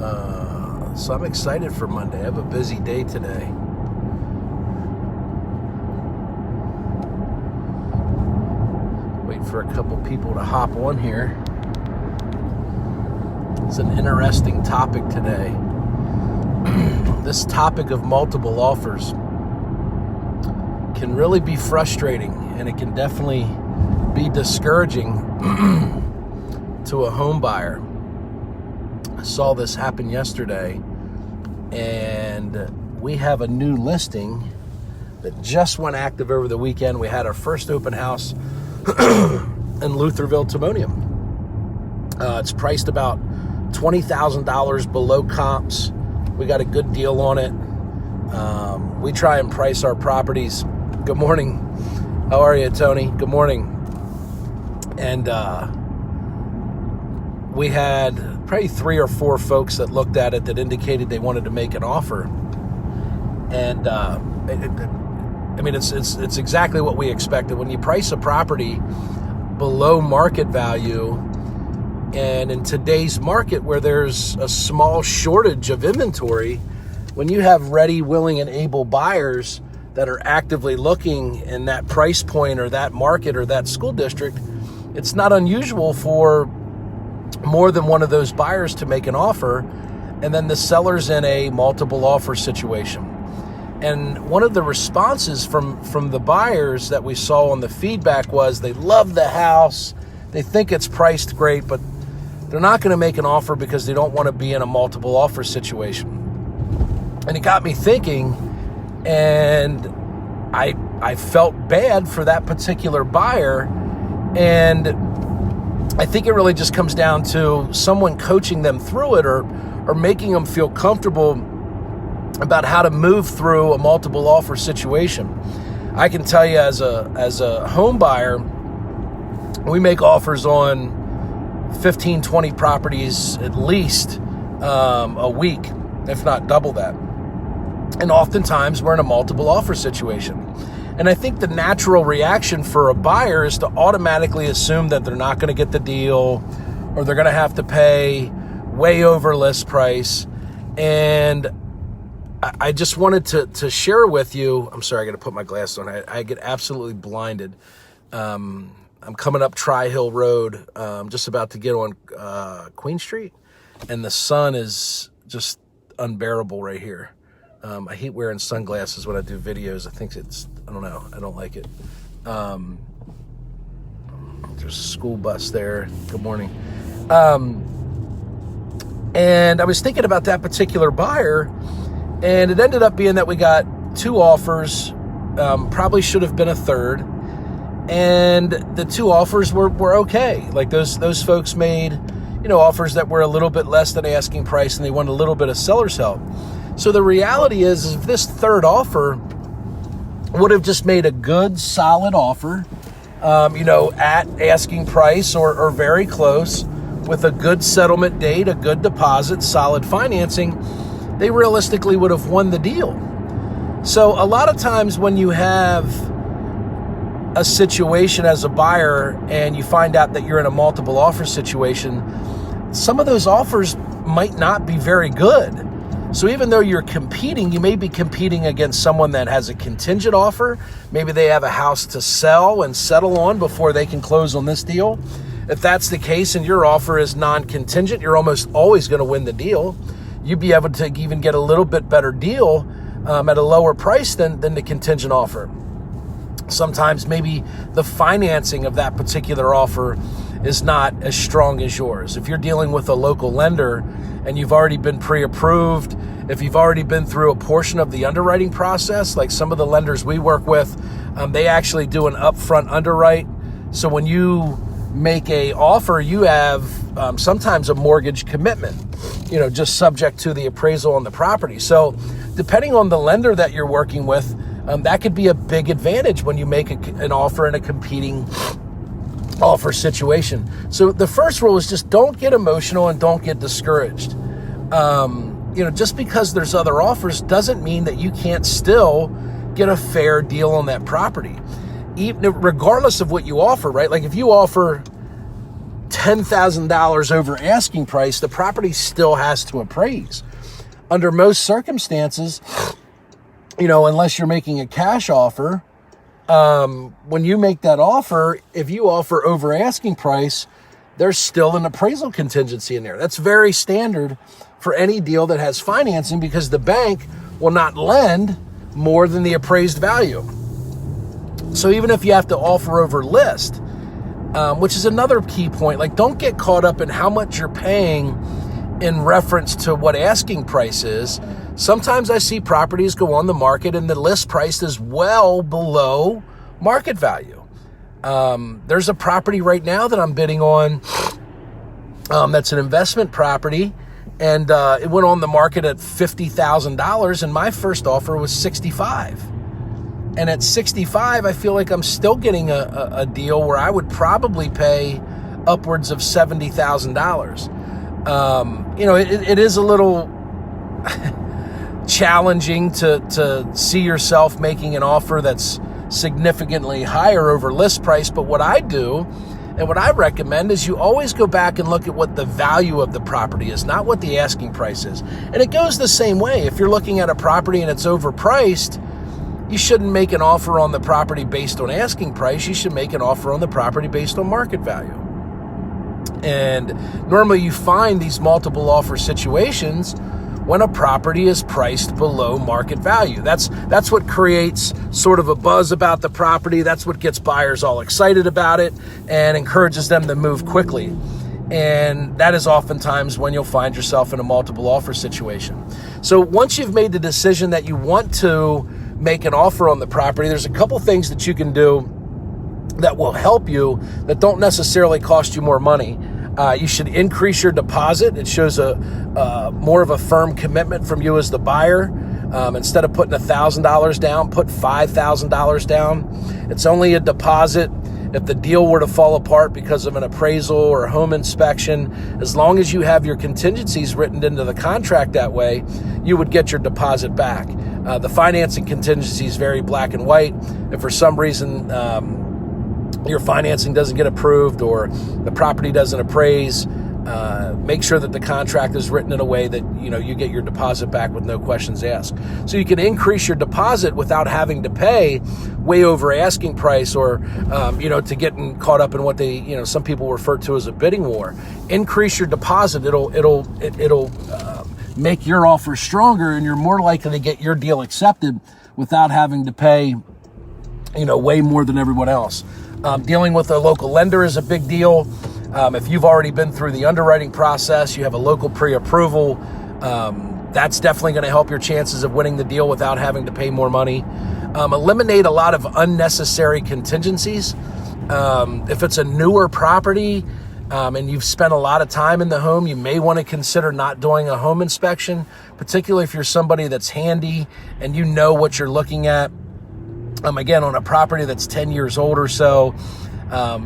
So I'm excited for Monday. I have a busy day today. Wait for a couple people to hop on here. It's an interesting topic today. This topic of multiple offers can really be frustrating, and it can definitely be discouraging to a home buyer. I saw this happen yesterday, and we have a new listing that just went active over the weekend. We had our first open house in Lutherville, Timonium. It's priced about $20,000 below comps. We got a good deal on it. We try and price our properties. Good morning. How are you, Tony? Good morning. And we had probably 3 or 4 folks that looked at it that indicated they wanted to make an offer. And it's exactly what we expected. When you price a property below market value, and in today's market where there's a small shortage of inventory, when you have ready, willing, and able buyers that are actively looking in that price point or that market or that school district, it's not unusual for more than one of those buyers to make an offer, and then the seller's in a multiple offer situation. And one of the responses from the buyers that we saw on the feedback was they love the house, they think it's priced great, but they're not going to make an offer because they don't want to be in a multiple offer situation. And it got me thinking, and I felt bad for that particular buyer. And I think it really just comes down to someone coaching them through it or making them feel comfortable about how to move through a multiple offer situation. I can tell you as a home buyer, we make offers on 15, 20 properties at least a week, if not double that. And oftentimes we're in a multiple offer situation. And I think the natural reaction for a buyer is to automatically assume that they're not going to get the deal, or they're going to have to pay way over list price. And I just wanted to share with you, I'm sorry, I got to put my glasses on. I get absolutely blinded. I'm coming up Tri-Hill Road, just about to get on Queen Street, and the sun is just unbearable right here. I hate wearing sunglasses when I do videos. I don't know, I don't like it. There's a school bus there. Good morning. And I was thinking about that particular buyer, and it ended up being that we got 2 offers, probably should have been a third. And the 2 offers were okay. Like those folks made, offers that were a little bit less than asking price, and they wanted a little bit of seller's help. So the reality is if this third offer would have just made a good, solid offer, at asking price or very close, with a good settlement date, a good deposit, solid financing, they realistically would have won the deal. So a lot of times when you have a situation as a buyer and you find out that you're in a multiple offer situation, some of those offers might not be very good. So even though you're competing, you may be competing against someone that has a contingent offer. Maybe they have a house to sell and settle on before they can close on this deal. If that's the case and your offer is non-contingent, you're almost always going to win the deal. You'd be able to even get a little bit better deal at a lower price than the contingent offer. Sometimes maybe the financing of that particular offer is not as strong as yours. If you're dealing with a local lender and you've already been pre-approved, if you've already been through a portion of the underwriting process, like some of the lenders we work with, they actually do an upfront underwrite. So when you make a offer, you have sometimes a mortgage commitment, just subject to the appraisal on the property. So depending on the lender that you're working with, that could be a big advantage when you make an offer in a competing offer situation. So the first rule is just don't get emotional and don't get discouraged. Just because there's other offers doesn't mean that you can't still get a fair deal on that property, even regardless of what you offer, right? Like if you offer $10,000 over asking price, the property still has to appraise. Under most circumstances, unless you're making a cash offer, when you make that offer, if you offer over asking price, there's still an appraisal contingency in there. That's very standard for any deal that has financing, because the bank will not lend more than the appraised value. So even if you have to offer over list, which is another key point, like, don't get caught up in how much you're paying in reference to what asking price is. Sometimes I see properties go on the market and the list price is well below market value. There's a property right now that I'm bidding on that's an investment property, and it went on the market at $50,000, and my first offer was $65,000. And at $65,000, I feel like I'm still getting a deal where I would probably pay upwards of $70,000. It is a little challenging to see yourself making an offer that's significantly higher over list price. But what I do and what I recommend is you always go back and look at what the value of the property is, not what the asking price is. And it goes the same way. If you're looking at a property and it's overpriced, you shouldn't make an offer on the property based on asking price. You should make an offer on the property based on market value. And normally you find these multiple offer situations when a property is priced below market value. That's what creates sort of a buzz about the property. That's what gets buyers all excited about it and encourages them to move quickly. And that is oftentimes when you'll find yourself in a multiple offer situation. So once you've made the decision that you want to make an offer on the property, there's a couple things that you can do that will help you that don't necessarily cost you more money. You should increase your deposit. It shows a more of a firm commitment from you as the buyer. Instead of putting $1,000 down, put $5,000 down. It's only a deposit if the deal were to fall apart because of an appraisal or a home inspection. As long as you have your contingencies written into the contract that way, you would get your deposit back. The financing contingency is very black and white. If for some reason your financing doesn't get approved or the property doesn't appraise, make sure that the contract is written in a way that you get your deposit back with no questions asked. So you can increase your deposit without having to pay way over asking price or to getting caught up in what they some people refer to as a bidding war. Increase your deposit. It'll make your offer stronger, and you're more likely to get your deal accepted without having to pay way more than everyone else. Dealing with a local lender is a big deal. If you've already been through the underwriting process, you have a local pre-approval, that's definitely going to help your chances of winning the deal without having to pay more money. Eliminate a lot of unnecessary contingencies. If it's a newer property and you've spent a lot of time in the home, you may want to consider not doing a home inspection, particularly if you're somebody that's handy and you know what you're looking at. Again, on a property that's 10 years old or so,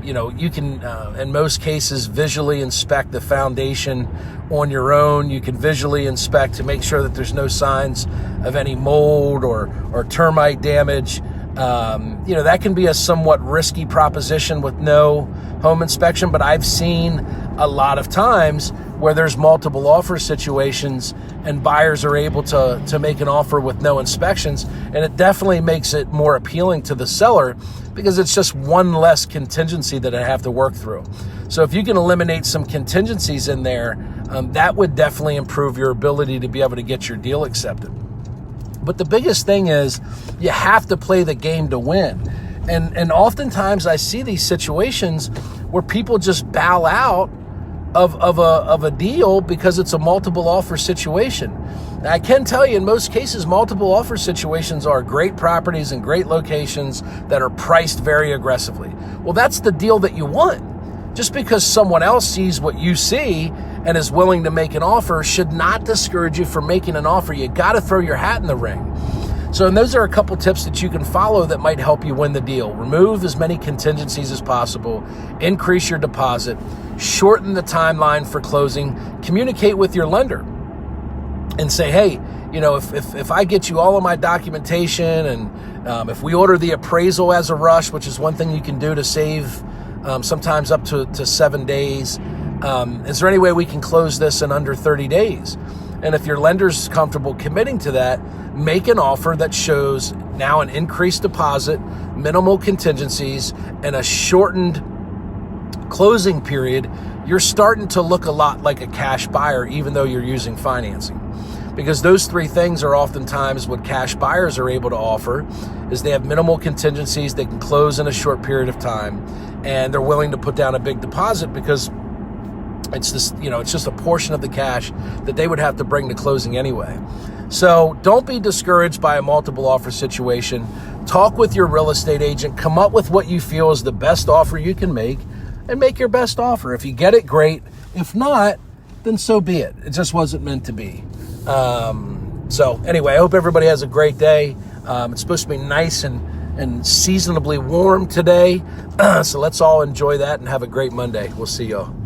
you can, in most cases, visually inspect the foundation on your own. You can visually inspect to make sure that there's no signs of any mold or termite damage. That can be a somewhat risky proposition with no home inspection, but I've seen a lot of times where there's multiple offer situations and buyers are able to make an offer with no inspections, and it definitely makes it more appealing to the seller because it's just one less contingency that I have to work through. So if you can eliminate some contingencies in there, that would definitely improve your ability to be able to get your deal accepted. But the biggest thing is you have to play the game to win. And oftentimes I see these situations where people just bow out of a deal because it's a multiple offer situation. Now, I can tell you in most cases, multiple offer situations are great properties and great locations that are priced very aggressively. Well, that's the deal that you want. Just because someone else sees what you see and is willing to make an offer should not discourage you from making an offer. You got to throw your hat in the ring. So, and those are a couple tips that you can follow that might help you win the deal. Remove as many contingencies as possible, increase your deposit, shorten the timeline for closing, communicate with your lender and say, hey, if I get you all of my documentation and if we order the appraisal as a rush, which is one thing you can do to save sometimes up to 7 days. Is there any way we can close this in under 30 days? And if your lender's comfortable committing to that, make an offer that shows now an increased deposit, minimal contingencies, and a shortened closing period. You're starting to look a lot like a cash buyer, even though you're using financing. Because those three things are oftentimes what cash buyers are able to offer, is they have minimal contingencies, they can close in a short period of time, and they're willing to put down a big deposit because it's just a portion of the cash that they would have to bring to closing anyway. So don't be discouraged by a multiple offer situation. Talk with your real estate agent, come up with what you feel is the best offer you can make, and make your best offer. If you get it, great. If not, then so be it. It just wasn't meant to be. So anyway, I hope everybody has a great day. It's supposed to be nice and seasonably warm today. So let's all enjoy that and have a great Monday. We'll see y'all.